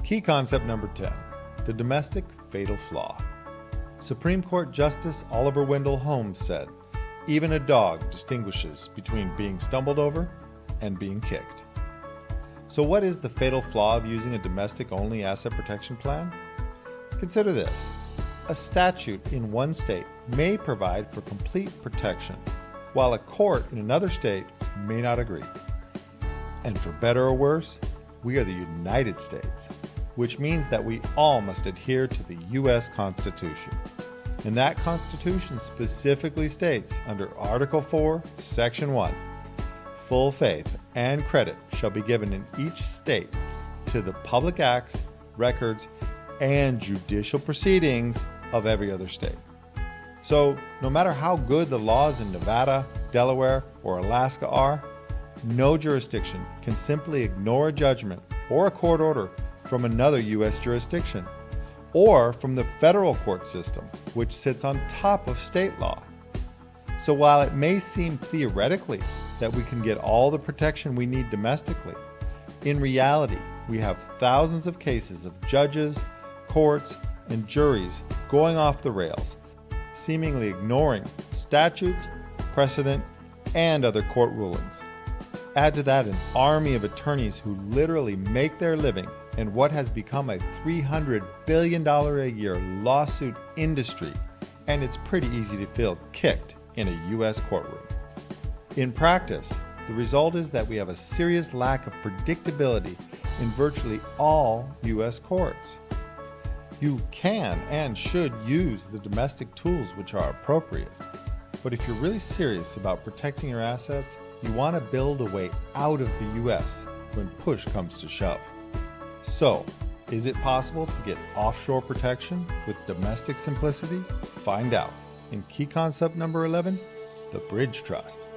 Key concept number 10, the domestic fatal flaw. Supreme Court Justice Oliver Wendell Holmes said, "Even a dog distinguishes between being stumbled over and being kicked." So what is the fatal flaw of using a domestic-only asset protection plan? Consider this. A statute in one state may provide for complete protection, while a court in another state may not agree. And for better or worse, we are the United States, which means that we all must adhere to the U.S. Constitution. And that Constitution specifically states under Article 4, Section 1, full faith and credit shall be given in each state to the public acts, records, and judicial proceedings of every other state. So, no matter how good the laws in Nevada, Delaware, or Alaska are, no jurisdiction can simply ignore a judgment or a court order from another U.S. jurisdiction, or from the federal court system, which sits on top of state law. So while it may seem theoretically that we can get all the protection we need domestically, in reality, we have thousands of cases of judges, courts, and juries going off the rails, seemingly ignoring statutes, precedent, and other court rulings. Add to that an army of attorneys who literally make their living in what has become a $300 billion a year lawsuit industry, and it's pretty easy to feel kicked in a U.S. courtroom. In practice, the result is that we have a serious lack of predictability in virtually all U.S. courts. You can and should use the domestic tools which are appropriate, but if you're really serious about protecting your assets, you want to build a way out of the U.S. when push comes to shove. So, is it possible to get offshore protection with domestic simplicity? Find out in key concept number 11, the Bridge Trust.